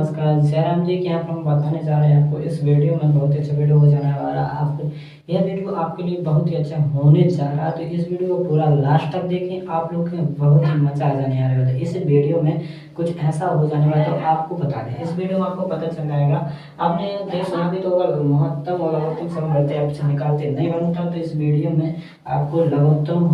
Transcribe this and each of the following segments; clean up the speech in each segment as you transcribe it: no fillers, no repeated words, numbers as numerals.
नमस्कार। जयराम जी के यहाँ पर हम बताने जा रहे हैं आपको इस वीडियो में बहुत अच्छा वीडियो हो जाने वाला है। आपको यह वीडियो आपके लिए बहुत ही अच्छा होने जा रहा है, तो इस वीडियो को पूरा लास्ट तक देखें। आप लोग के बहुत ही मजा आ जाने वाला है। इस वीडियो में कुछ ऐसा हो जाने वाला है तो आपको बता दें, इस वीडियो में आपको पता चल जाएगा। आपने देख सुना भी तो अगर महत्तम और लघुत्तम समवर्ती आपसे निकालते नहीं बनता, तो इस वीडियो में आपको लघुत्तम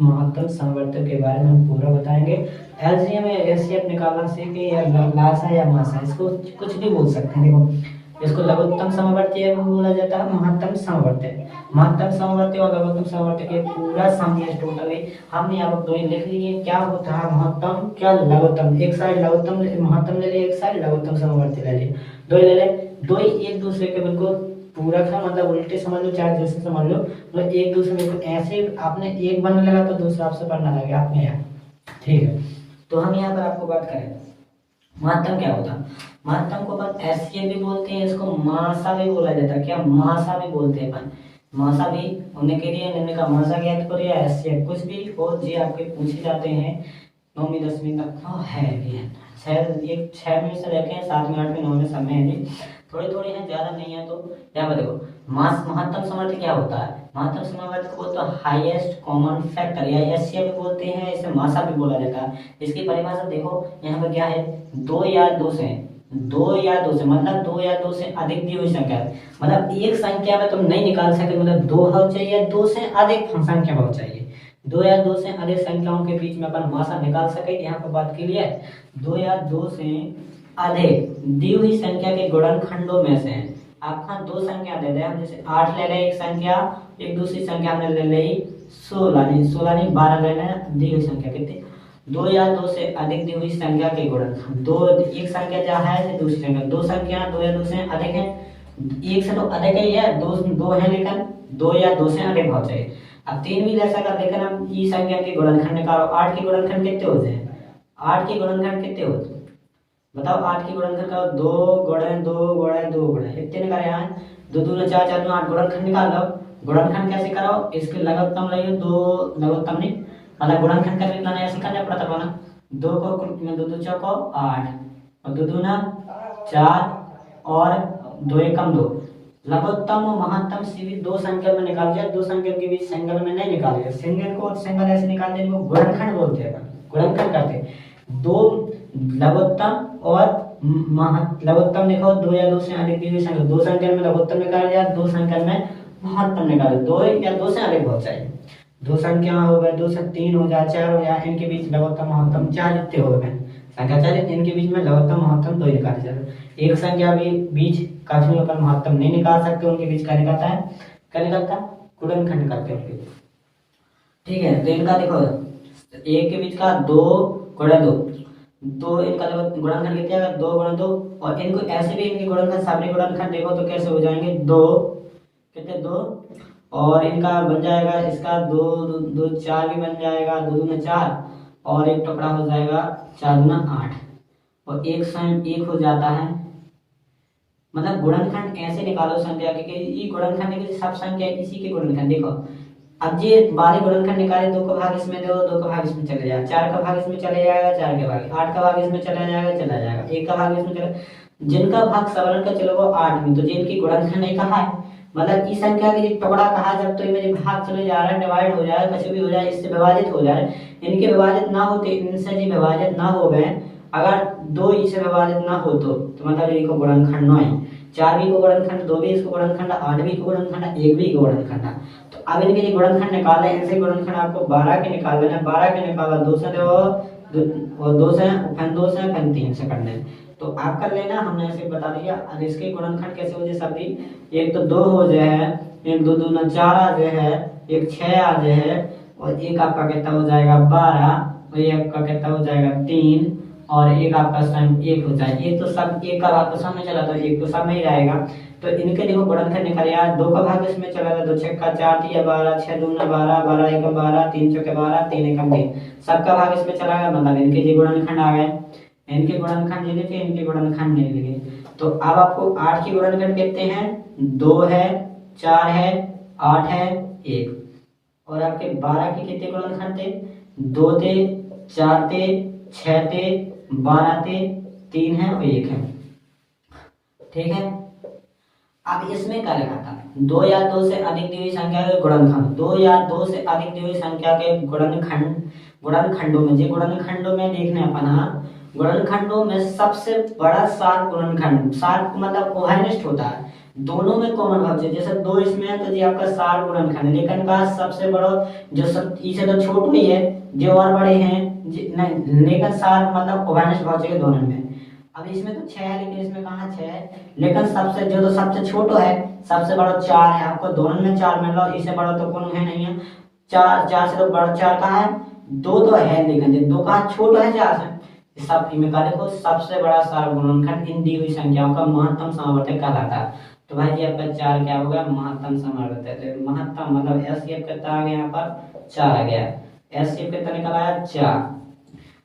महत्तम समवर्ती के बारे में हम पूरा बताएंगे। एलसीएम या एचसीएफ निकालना सीखे या लासा या मासा, इसको कुछ भी बोल सकते हैं। देखो, इसको लघुत्तम समवर्ती भी बोला जाता है, महत्तम समवर्ती। महत्तम समवर्ती और लघुत्तम समवर्ती के पूरा समझिए टोटली हमने यहाँ पर दो ही लिख लिए। क्या होता है महत्तम, क्या लघुत्तम। एक साइड लघुत्तम महत्तम ले लिए, एक साइड लघुत्तम समवर्ती ले लिए, दो ही ले ले। दो ही एक दूसरे के बिल्कुल पूरक है, मतलब उल्टे समझ लो चाहे जैसे समझ लो, मतलब एक दूसरे को ऐसे आपने एक बनने लगा तो दूसरा आपसे पढ़ना लगेगा आपने यहाँ। ठीक है, तो हम यहाँ पर आपको बात करें महत्तम क्या होता है। महत्तम को अपन एससीए भी बोलते हैं, इसको मासा भी बोला जाता है। क्या मासा भी बोलते हैं अपन, मासा भी होने के लिए निम्न का मासा ज्ञात करो या एससीए कुछ भी हो जी आपके पूछे जाते हैं। 9वीं 10वीं तक तो है भी है, 6 में से लेके 7वीं 8वीं 9वीं सब में है जी, थोड़ी थोड़ी है, ज्यादा नहीं है। तो यहाँ पर देखो मास महत्तम समवर्ती क्या होता है। महत्तम समवर्ती को तो हाईएस्ट कॉमन फैक्टर या एचसीएफ भी बोलते हैं, इसे मासा भी बोला जाता है। इसकी परिभाषा देखो यहाँ पर क्या है, दो या दो से मतलब दो या दो से अधिक दी हुई संख्या, मतलब एक संख्या में तुम नहीं निकाल सकते, मतलब दो हो चाहिए, दो से अधिक संख्या हो चाहिए। दो या दो से अधिक संख्याओं के बीच में अपन मासा निकाल सके, यहाँ पर बात के लिए दो या दो से अधिक दी हुई संख्या के गुणनखंडों में से आपका दो संख्या दे दे, हम जैसे 8 ले लें एक संख्या, एक दूसरी संख्या हमने ले ली 16 नहीं 12 ले लें, दी हुई संख्या कितनी, दो या दो से अधिक दी हुई संख्या के गुणनखंड। दो एक संख्या क्या है, दूसरी संख्या, दो संख्या दो या दो से अधिक है, एक से तो अधिक ही है, दो है, लेकिन दो या दो से अधिक हो चाहिए। अब तीन भी ले सकते, लेकिन हम ई संख्या के गुणनखंड निकालो। 8 के गुणनखंड कितने होते हैं, 8 के गुणनखंड कितने होते हैं बताओ। 8 की गुणनखंड का 2 गुणे 2 गुणे 2 गुणे इतने निकाले यहाँ, 2 दूना 4 4 दूना 8 गुणनखंड निकाल लो। गुणनखंड कैसे करो, इसके लघुत्तम ले लो, दो लघुत्तम नहीं मतलब गुणनखंड करके इतना ऐसे करना पड़ता था ना। 2 को 2 2 चौको 8 और 2 दूना 4 और 2 एकम 2। लघुत्तम और महत्तम सीधी दो संख्या में निकाल दिया, दो संख्या के बीच सिंगल में नहीं निकाल दिया। सिंगल को सिंगल ऐसे निकाल देने को गुणनखंड बोलते हैं, गुणनखंड करते हैं। दो लघुत्तम और लघुत्तम देखो, दो या दो से अधिक दी हुई संख्या, दो संख्या में लघुत्तम निकाल दिया, दो संख्या में महत्तम निकाल, दो या दो से अधिक बहुत चाहिए। दो संख्या हो गए, 2 से 3 हो जाए, 4 हो जाए, इनके बीच लघुत्तम महत्तम चार जितने हो गए संख्या चार, इनके बीच में लघुत्तम महत्तम दो ही निकाले जाते। एक संख्या भी बीच काफी पर महत्तम नहीं निकाल सकते, उनके बीच क्या निकलता है, क्या निकलता है, गुणनखंड करते हैं। ठीक है, तो इनका देखो एक के बीच का 2 गुणा 2, दो इनका गुणनखंड कितने आएगा, 2 गुणा 2। और इनको ऐसे भी इनके गुणनखंड सामने गुणनखंड देखो तो कैसे हो जाएंगे, 2 कितने 2, और इनका बन जाएगा इसका 2 2 4 भी बन जाएगा, 2 दूना 4 और एक टुकड़ा हो जाएगा 4 दूना 8 और एक स्वयं एक हो जाता है। मतलब गुणनखंड ऐसे निकालो संख्या के, ये गुणनखंड की सब संख्या इसी के गुणनखंड देखो। अब ये बारी गुणनखंड निकाले, 2 का भाग इसमें दो, 2 का भाग इसमें चले जाएगा, 4 का भाग इसमें चले जाएगा, 4 के भाग, 8 का भाग इसमें चला जाएगा, चला जाएगा, 1 का भाग इसमें चला, जिनका भाग सवर्ण का चलो वो 8 में, तो जिनकी गुणनखंड नहीं कहा है, मतलब इस संख्या के टुकड़ा कहा जब तो इनमें भाग चले जा रहा है, डिवाइड हो जाए, कुछ भी हो जाए, इससे विभाजित हो जाए, इनके विभाजित ना होते, इनसे जी विभाजित ना हो गए, अगर दो इसे विभाजित ना हो तो मतलब इनको गुणनखंड न है। 4 भी को गुणनखंड, 2 भी इसको गुणनखंड, 8 भी को गुणनखंड, 1 भी को गुणनखंड। तो अब इनके लिए गुणनखंड निकाले, ऐसे गुणनखंड आपको 12 के निकाल लेना, 12 के निकाला 2 से दो और 2 से फिर 2 से फिर 3 से करने, तो आप कर लेना, हमने ऐसे बता दिया। अब इसके गुणनखंड कैसे हो जाए सभी, एक तो 2 हो जाए, एक 2 दूना 4 आ जाए, एक 6 आ जाए, और एक आपका कितना हो जाएगा 12, और एक आपका कितना हो जाएगा 3, और एक आपका स्वयं एक हो जाए। ये तो सब एक का भाग तो सब में चला, तो एक तो सब में ही रहेगा। तो इनके देखो गुणनखंड निकाले यार, 2 का भाग इसमें चला गया, 2 6 का 4 दिया 12, 6 दूना 12, 12 एक 12, 3 चौके 12, 3 एक 3, सबका भाग इसमें चला गया, मतलब इनके ये गुणनखंड आ गए। इनके गुणनखंड ये लिखे, इनके गुणनखंड नहीं लिखे। तो अब आपको 8 के गुणनखंड कितने हैं, 2 है, 4 है, 8 है, 1, और आपके 12 के कितने गुणनखंड थे, 2 थे, 4 थे, 6 थे, 12 थे, 3 है और 1 है। ठीक है। अब इसमें क्या लिखा था, दो या दो से अधिक दी हुई संख्या के गुणनखंड, दो या दो से अधिक दी हुई संख्या के गुणनखंडों में, जी गुणनखंडों में देखने अपना, गुणनखंडों में सबसे बड़ा सार गुणनखंड, सार मतलब ओहाइनिस्ट होता है, दोनों में कॉमन भाग है। जैसे दो इसमें है तो जी आपका सार गुणनखंड, लेकिन का सबसे बड़ा जो सब इसे तो छोट ही है, जो और बड़े हैं नहीं, लेकिन सार मतलब ओहाइनिस्ट भाग है दोनों में। अब इसमें तो 6 है, लेकिन इसमें कहाँ 6 है, लेकिन सबसे जो तो सबसे छोटो है, सबसे बड़ा 4 है, आपको दोनों में 4 मिल रहा है, इससे बड़ा तो कौन है नहीं है, 4 से तो बड़ा 4 कहाँ है, 2 तो है, लेकिन 2 कहाँ छोटा है 4 से। सब इनमें का देखो सबसे बड़ा सार गुणनखंड इन दी हुई संख्याओं का महत्तम समावर्तक कहलाता है। तो भाई जी आपका 4 क्या होगा, महत्तम समावर्तक। तो महत्तम मतलब एचसीएफ कितना आ गया, यहाँ पर 4 आ गया, एचसीएफ कितना निकल आया 4।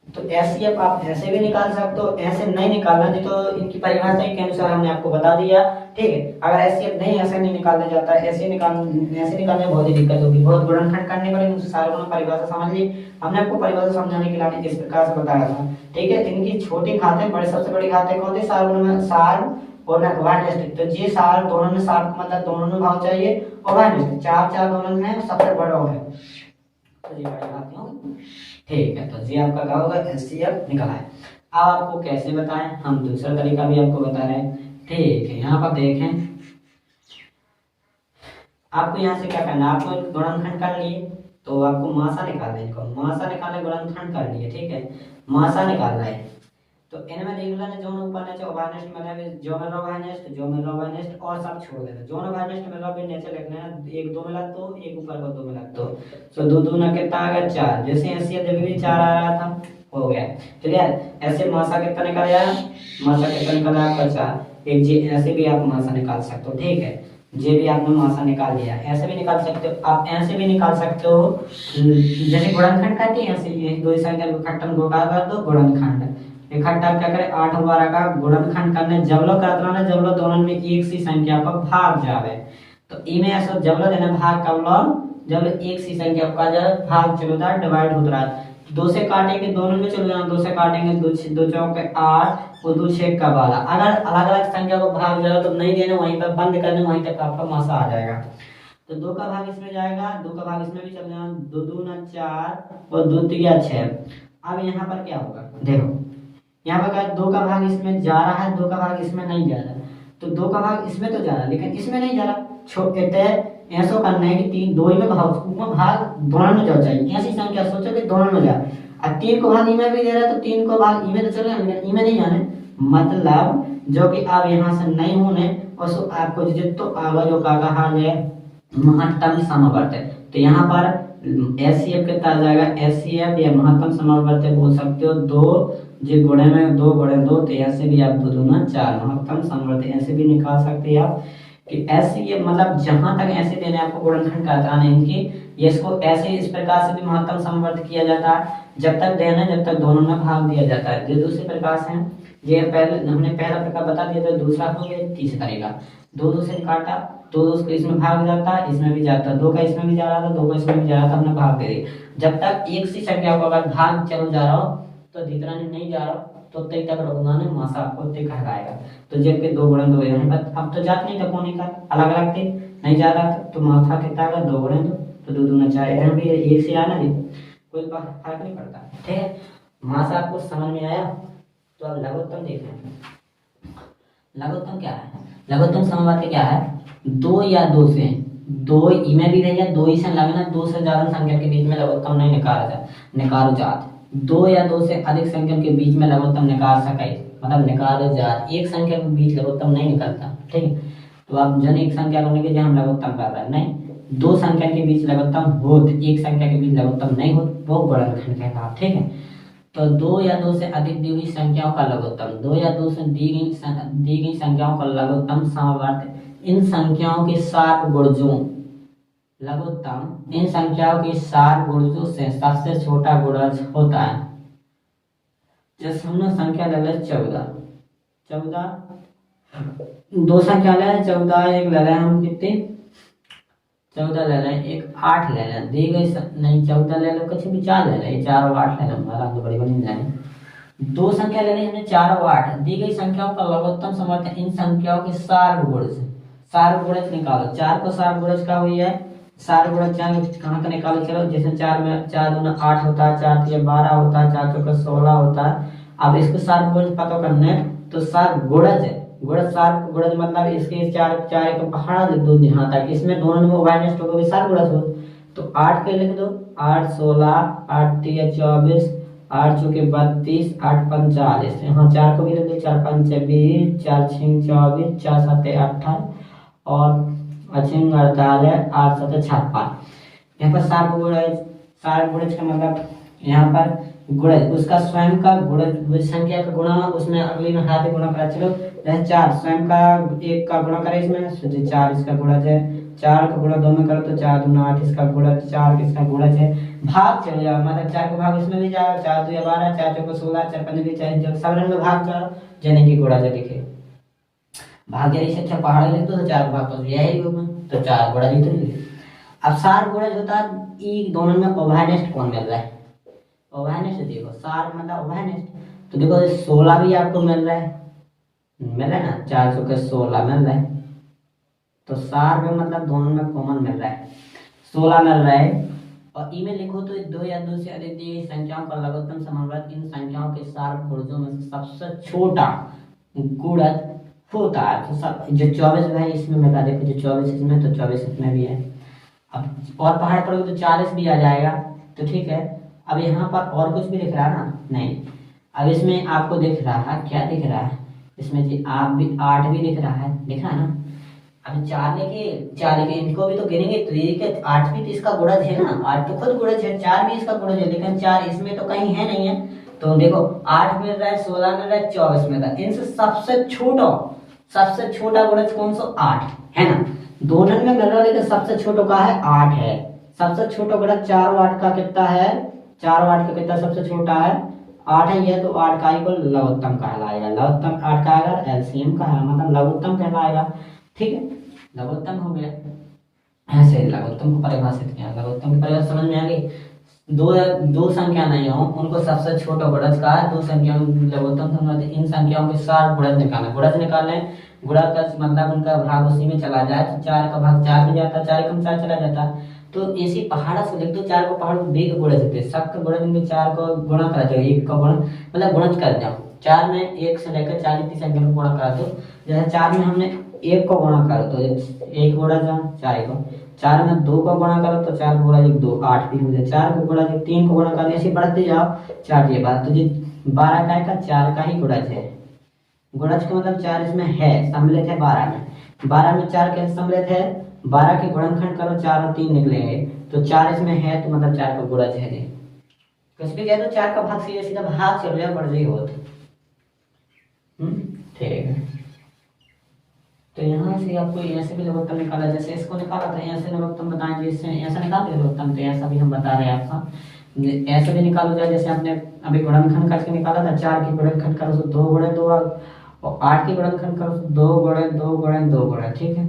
तो एचसीएफ आप ऐसे भी निकाल सकते हो, ऐसे नहीं निकालना थी तो इनकी परिभाषा के अनुसार हमने आपको बता दिया, ठीक है। अगर एचसीएफ नहीं ऐसे नहीं निकालना जाता, ऐसे निकालने में बहुत ही दिक्कत होगी, बहुत गुणनखंड करने पर उनसे सारे गुण परिभाषा समझ ली। हमने आपको परिभाषा समझाने के लिए इस प्रकार से बताया था, ठीक है। इनकी छोटी घातें बड़े, सबसे बड़ी घातें कौन सी, सार गुण में सार और वाइनेस्ट। तो ये सार दोनों में सार मतलब दोनों में भाव चाहिए, और वाइनेस्ट 4 दोनों में सबसे बड़ा है, तो ये बड़ी घातें होंगी, ठीक है। तो जी आपका क्या होगा, एचसीएफ निकला है। अब आपको कैसे बताएं, हम दूसरा तरीका भी आपको बता रहे हैं, ठीक है। यहाँ पर देखें, आपको यहाँ से क्या करना है, आपको गुणनखंड कर लिए तो आपको मासा निकालना है, इनको मासा निकालने गुणनखंड कर लिए, ठीक है, मासा निकालना है। तो इनमें देख लेना जोन ऊपर नीचे ओवरनेस्ट मतलब जो मिल रहा ओवरनेस्ट और सब छोड़ देना, जोन ओवरनेस्ट मिल रहा है नीचे लिख लेना, एक दो मिला तो एक ऊपर को 2 मिला तो दो दूना कितना आ गया 4, जैसे ऐसे जब भी 4 आ रहा था हो गया, ठीक है। ऐसे मासा कितना निकल आया, मासा कितना निकल आया आपका 4, एक जी ऐसे भी आप मासा निकाल सकते हो, ठीक है। ये भी आपने मासा निकाल लिया, ऐसे भी निकाल सकते हो, आप ऐसे भी निकाल सकते हो, जैसे गुणनखंड करते हैं ऐसे, ये दो संख्या को खट्टन गोटा कर दो गुणनखंड, इकट्ठा क्या करे 8 और 12 का गुणनखंड करने जबलो करना ना, जबलो दोनों में एक सी संख्या पर भाग जावे, तो इमे ऐसा जबलो देना भाग कब लो, जब एक सी संख्या का जब भाग चलो था डिवाइड होता रहा, 2 से काटेंगे दोनों में चलो जाना, 2 से काटेंगे 2 चौके 8 और 2 6 का 12, अगर अलग अलग संख्या को भाग जाओ तो नहीं देना, वहीं पर बंद करना, वहीं तक आपका मासा आ जाएगा। तो 2 का भाग इसमें जाएगा, 2 का भाग इसमें भी चल जाएगा, 2 दूना 4 और 2 तिया 6। अब यहाँ पर क्या होगा, देखो यहाँ पर क्या 2 का भाग इसमें जा रहा है, 2 का भाग इसमें नहीं जा रहा, तो 2 का भाग इसमें तो जा रहा लेकिन इसमें नहीं जा रहा, छोटे ऐसा करना है कि 3 2 में भाग दोनों में जाओ चाहिए, ऐसी संख्या सोचो कि दोनों में जाए, और 3 को भाग इमें भी दे रहा है तो 3 को भाग इमें तो चलेगा लेकिन इमें नहीं जाने, मतलब जो कि आप यहाँ से नहीं होने और सो आपको जितो आगे जो का कहा है महत्तम समावर्तक। तो यहाँ पर एचसीएफ कितना आ जाएगा, एचसीएफ या महत्तम समावर्तक बोल सकते हो, 2 जो गुणे में 2 गुणे 2, तो ऐसे भी आप 2 दूना 4 महत्तम समावर्तक ऐसे भी निकाल सकते हैं आप, कि ऐसे ये मतलब जहां तक ऐसे देने आपको गुणनखंड कहता है इनकी, ये इसको ऐसे इस प्रकार से भी महत्तम समावर्तक किया जाता है, जब तक देना जब तक दोनों में भाग दिया जाता है। ये दूसरे प्रकार से ये पहले हमने पहला प्रकार बता दिया था, दूसरा हो गया तीसरा तरीका, 2 से काटा, 2 उसको इसमें भाग जाता है, इसमें भी जाता है, 2 का इसमें भी जा रहा था, 2 का इसमें भी जा रहा था, हमने भाग दे दिया। जब तक एक सी संख्या को अगर भाग चल जा रहा हो तो जितना नहीं जा रहा तो तक तक रुकना ने मासा आपको तक कहलाएगा। तो जब के 2 गुणे 2 यहाँ पर अब तो जात नहीं था कोने का अलग अलग थे, नहीं जा रहा था तो मासा कितना का 2 गुणे 2, तो 2 दूना 4, यहाँ भी एक से आना जी कोई फर्क नहीं पड़ता, ठीक है। मासा आपको समझ में आया। तो अब लघुत्तम देखें, लघुत्तम क्या है, लघुत्तम समवर्तक क्या है, 2 या 2 से 2 इमें भी रही है, 2 ही से लगना, 2 से ज्यादा संख्या के बीच में लघुत्तम नहीं निकाल जात, 2 या 2 से अधिक संख्या के बीच में लघुत्तम निकाल सके, मतलब निकाल जात, एक संख्या के बीच लघुत्तम नहीं निकलता, ठीक है। तो आप जन एक संख्या को लेके हम लघुत्तम कर रहे हैं, नहीं 2 संख्या के बीच लघुत्तम हो, एक संख्या के बीच लघुत्तम नहीं हो, वो गुणनखंड कहलाता, ठीक है। तो 2 या 2 से अधिक दी हुई संख्याओं का लघुत्तम, 2 या 2 से दी गई संख्याओं का लघुत्तम समावर्त इन संख्याओं के 7 गुणजों, लघुत्तम इन संख्याओं के 7 गुणजों से सबसे छोटा गुणज होता है। जैसे हमने संख्या ले ली 14, 2 संख्या ले 14, एक ले हम कितने 14 ले लें, एक 8 ले लें, दी गई नहीं 14 ले लो, कुछ भी 4 ले लें, 4 और 8 ले लें, हमारा तो बड़ी बनी जाए दो संख्या ले ली हमने 4 और 8, दी गई संख्याओं का लघुत्तम समवर्त इन संख्याओं के सार्वगुणज, सार्वगुणज निकालो। 4 को सार्वगुणज का हुई है, सार्वगुणज कहाँ का निकालो, चलो जैसे 4 में 4 दूना 8 होता है, 4 तिया 12 होता है, 4 चौका 16 होता है। अब इसको सार्वगुणज पता करना है तो सार्वगुणज है, गुणज सार्वगुणज मतलब इसके 4 4 एक पहाड़ा लिख दो यहाँ तक, इसमें दोनों में y नेक्स्ट होगा सार्वगुणज हो। तो 8 के लिख दो, 8 16, 8 तिया 24, 8 चौके 32, 8 45, यहाँ 4 को भी लिख दो, 4 5 20, 4 6 24, 4 7 18 और 6 48, 8 7 56। यहाँ पर सार्वगुणज, सार्वगुणज का मतलब यहाँ पर गुणज उसका स्वयं का गुणज संख्या का गुणा, उसमें अगली में हाथ गुणा करा। चलो जैसे 4 स्वयं का 1 का गुणा करे इसमें, 4 इसका गुणज है, 4 का गुणा 2 में करो तो 4 दूना 8 इसका गुणज, 4 इसका गुणज है। भाग चले जाओ मतलब 4 का भाग इसमें भी जाएगा, 4 2 12, 4 चौको 16, 4 5 20, 40, सब रंग में भाग करो जने की गुणज लिखे। भाग जरी से अच्छा पहाड़ लिख दो तो 4 भाग तो यही होगा, तो 4 गुणज ही तो लिखे। अब सार गुणज होता है ई दोनों में ओवरनेस्ट कौन मिल रहा है, ओवरनेस्ट देखो सार मतलब ओवरनेस्ट, तो देखो 16 भी आपको मिल रहा है, मिल रहा है ना, 4 चौके 16 मिल रहा है, तो सार में मतलब दोनों में कॉमन मिल रहा है, 16 मिल रहा है। और ई में लिखो तो 2 या 2 से अधिक दी गई संख्याओं का लघुत्तम समवर्त इन संख्याओं के सार गुणजों में से सबसे छोटा गुणज होता है। तो सब जो 24 है इसमें मिला, देखो जो 24 इसमें तो 24 इसमें भी है। अब और पहाड़ पर तो 40 भी आ जाएगा, तो ठीक है। अब यहाँ पर और कुछ भी दिख रहा है ना, नहीं। अब इसमें आपको दिख रहा है, क्या दिख रहा है इसमें जी, आप भी 8 भी दिख रहा है, दिख रहा है ना। अभी 4 लेके इनको भी तो गिनेंगे तो ये क्या 8 भी तो इसका गुणज है ना, 8 तो खुद गुणज है, 4 भी इसका गुणज है, लेकिन 4 इसमें तो कहीं है नहीं है। तो देखो 8 मिल रहा है, 16 मिल रहा है, 24 मिल रहा है, इनसे सबसे छोटा गुणज कौन सा 8 है ना, दोनों में मिल रहा है, लेकिन सबसे छोटा का है 8 है। सबसे छोटा गुणज 4 और 8 का कितना है, 4 और 8 का कितना सबसे छोटा है 8 है, ये तो 8 का ही को लघुत्तम कहलाएगा, लघुत्तम 8 का आएगा, एलसीएम का है मतलब लघुत्तम कहलाएगा, ठीक है। लघुत्तम हो गया, ऐसे लघुत्तम को परिभाषित किया, लघुत्तम की परिभाषा समझ में आ गई। दो संख्या नहीं हो उनको सबसे छोटा गुणज का है, दो संख्या लघुत्तम समझ, इन संख्याओं के सार गुणज निकालना, गुणज निकालने, गुणा का मतलब उनका भाग उसी में चला जाए, तो 4 का भाग 4 में जाता, 4 एकम 4 चला जाता, तो इसी पहाड़ा से लिख दो, 4 को पहाड़ को बी का गुणज देते, सब का गुणज इनके 4 को गुणा करा जाओ, 1 का गुणा मतलब गुणज कर जाओ, 4 में 1 से लेकर 40 की संख्या में गुणा करा दो। जैसे 4 में हमने 1 को गुणा करो तो 1 गुणा जा 4 को, 4 में 2 को गुणा करो तो 4 गुणा 1 2 8 भी हो जाए, 4 को गुणा 3 को गुणा करो, ऐसे बढ़ते जाओ 4 ये बात, तो जी 12 का 4 का ही गुणज है, गुणज का मतलब 4 इसमें है, सम्मिलित है 12 में, 12 में 4 कैसे सम्मिलित है, 12 के गुणनखंड करो 4 और 3 निकलेंगे, तो 4 इसमें है तो मतलब 4 का गुणज है जी। कुछ भी कह दो 4 का भाग सीधा सीधा भाग चल जाए, बढ़ जाए हो ठीक है। तो यहाँ से आपको ऐसे भी लघुत्तम निकाला, जैसे इसको निकाला था ऐसे लघुत्तम बताएंगे, इससे ऐसा निकाल दे लघुत्तम, तो ऐसा भी हम बता रहे हैं आपका, ऐसे भी निकालो जाए, जैसे आपने अभी गुणनखंड करके निकाला था, 4 की गुणनखंड करो तो 2 गुणे 2 और 8 की गुणनखंड करो तो 2 गुणे 2 गुणे 2 गुणे, ठीक है।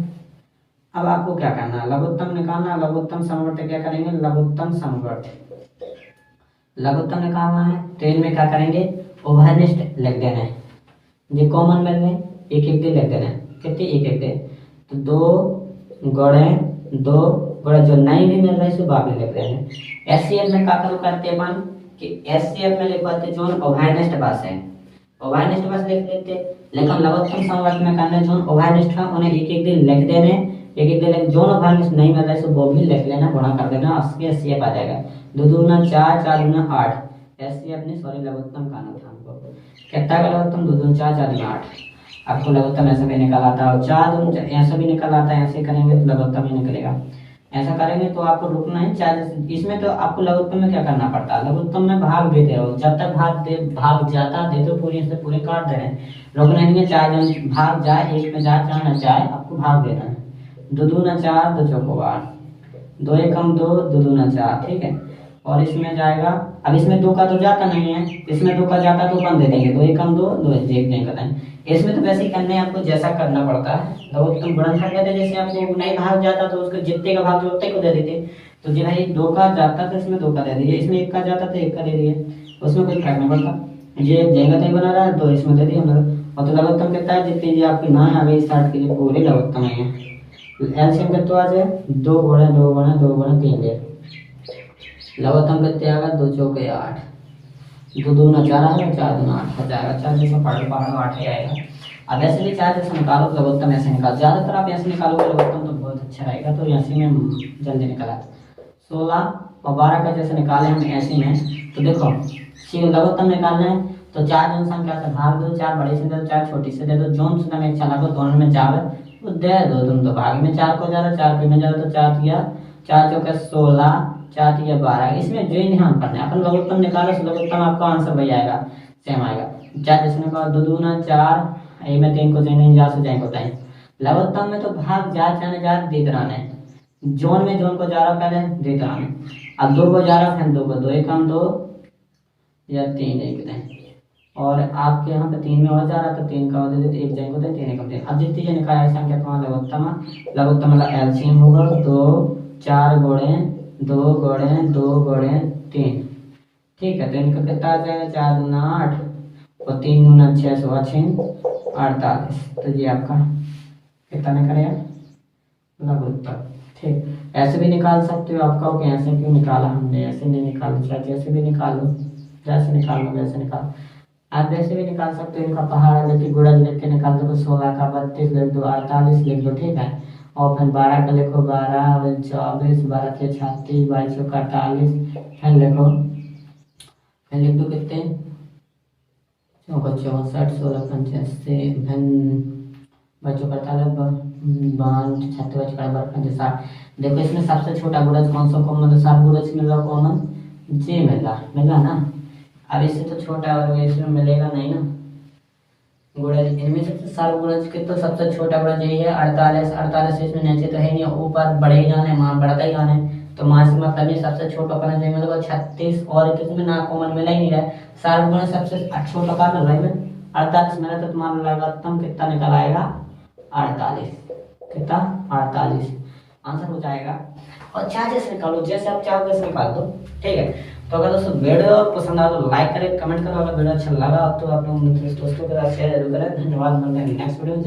अब आपको क्या करना है, लघुत्तम निकालना, लघुत्तम समवर्त क्या करेंगे, लघुत्तम समवर्त, लघुत्तम निकालना है तो इनमें क्या करेंगे, ओवरनेस्ट लिख देना है, ये कॉमन मिल रहे एक एक दे लिख देना है, कितने एक एक दे, तो 2 गुणे 2 गुणे जो नहीं भी मिल रहा है इसे बाकी लिख देना है। एचसीएफ में क्या करो करते अपन कि एचसीएफ में लिखवाते जो ओवरनेस्ट बस है, ओवरनेस्ट बस लिख देते, लेकिन लघुत्तम समवर्त में करना जो ओवरनेस्ट है उन्हें एक एक दिन लिख देने, एक एक दिन जो ओवरनेस्ट नहीं मिल रहा है वो भी लिख लेना, गुणा कर देना, उसके एचसीएफ आ जाएगा, 2 दूना 4 4 दूना 8, एचसीएफ ने सॉरी लघुत्तम करना था हमको, कितना का लघुत्तम 2 दूना 4 4 दूना 8, आपको लघुत्तम ऐसा भी निकल आता है, 4 दूना ऐसा भी निकल आता है, ऐसे करेंगे तो लघुत्तम ही निकलेगा, ऐसा करेंगे तो आपको रुकना है 4। इसमें तो आपको लघुत्तम में क्या करना पड़ता है, लघुत्तम में भाग देते रहो, जब तक भाग जाता देते पूरी से पूरे काट दे रहे हैं, रोकना नहीं है, 4 जन भाग जाए, एक में जाए चाहे ना जाए आपको भाग देना है, 2 दूना 4 2 चौको 8, 2 एकम 2 2 दूना 4, ठीक है। और इसमें जाएगा, अब इसमें 2 का तो जाता नहीं है, इसमें 2 का जाता तो अपन दे देंगे, 2 एकम 2 2 एक नहीं करना है, इसमें तो वैसे ही करने आपको जैसा करना पड़ता है, लघुत्तम गुणनखंड कहते जैसे आपको नहीं भाग जाता तो उसको जितने का भाग जो उतने को दे देते, तो जो भाई 2 का जाता तो इसमें 2 का दे दिए, इसमें 1 का जाता तो 1 का दे दिए, उसमें कुछ करना पड़ता, ये जगह तय बना रहा है तो इसमें दे दिए हम लोग। और तो लघुत्तम कितना है, जितनी जी आपकी ना है अभी स्टार्ट कीजिए, पूरी लघुत्तम है। एलसीएम कितना आ जाए, 2 गुणे 2 गुणे 2 गुणे 3 दे। लघुत्तम कितने आएगा, 2 चौके 8, 2 दूना 4 आएगा, 4 दूना 8 हो जाएगा। 4 जैसे पढ़ 8 ही आएगा। अब ऐसे भी 4 जैसे निकालो तो लघुत्तम ऐसे निकाल, ज़्यादातर आप ऐसे निकालोगे लघुत्तम तो बहुत अच्छा रहेगा। तो ऐसे में जल्दी निकला 16 और 12 का जैसे निकाले हम ऐसे में। तो देखो लघुत्तम निकालना है तो 4 जन संख्या से भाग दो, 4 बड़ी से दे दो, 4 छोटी से दे दो। जोन सुना में चला दो, दोनों में 4 है वो दे दो तुम। तो भाग में 4 को जा रहा, 4 में जा रहा, तो 4 किया 4 चौके 16, 4 तिया 12। इसमें जो ही ध्यान करना है, अपन लघुत्तम निकालो तो लघुत्तम आपका आंसर वही आएगा, सेम आएगा। 4 जैसे निकालो, 2 दूना 4, ये में 3 को नहीं जा से जाए होता है। लघुत्तम में तो भाग जा चाहे जा देते रहना है। जोन में जोन को जा रहा पहले देते रहना है। अब 2 को जा रहा, फिर 2 को 2 एक हम 2 या 3 एक दें। और आपके यहाँ पे 3 में हो जा रहा तो 3 का दे देते, 1 जाएंगे तो 3 एक दे। अब जितनी जो निकाला है संख्या तुम्हारा लघुत्तम वाला एलसीएम होगा 2 4 गुणे 2 गुणे 2 गुणे 3। ठीक है, तो इनका कितना आ जाएगा, 4 दूना 8 और 3 दूना 6 16 48। तो ये आपका कितना निकलेगा, लघुत्तम। ठीक, ऐसे भी निकाल सकते हो आपका, कि ऐसे क्यों निकाला हमने, ऐसे नहीं निकालना चाहिए, जैसे भी निकालो, जैसे निकाल लो वैसे निकाल। आप वैसे भी निकाल सकते हो, इनका पहाड़ लेके गुणज लेके निकाल दो। 16 का 32 लिख दो, 48 लिख दो, ठीक है। और फिर 12 का लिखो 12 और 24, 12 के 36, 22 का 48, फिर लिखो, फिर लिख दो कितने 64, 16 85, बच्चों 48, 52 36 बराबर 60। देखो इसमें सबसे छोटा गुणज कौन सा कॉमन, तो 7 गुणज मिल रहा कॉमन, जे मिला ना। अब इससे तो छोटा और इसमें मिलेगा नहीं ना गुणज। इनमें सबसे सारे गुणज के तो सबसे छोटा गुणज यही है 48। 48 इसमें नीचे तो है नहीं, ऊपर बड़े ही जाने, मान बढ़ता ही जाने। तो मान से मतलब ये सबसे छोटा गुणज है, मतलब 36 और किसमें ना कॉमन मिला ही नहीं रहा। सारे गुणज सबसे छोटा का मिल रहा है 48 मिला। तो तुम्हारा लघुत्तम कितना निकल आएगा, 48। कितना, 48 आंसर हो जाएगा। और चाहे जैसे निकालो, जैसे आप चाहो वैसे निकाल दो, ठीक है। तो अगर दोस्तों वीडियो पसंद आया तो लाइक करें, कमेंट करो। अगर वीडियो अच्छा लगा तो आप लोग दोस्तों के साथ शेयर जरूर करें। धन्यवाद, मिलते हैं नेक्स्ट वीडियो में।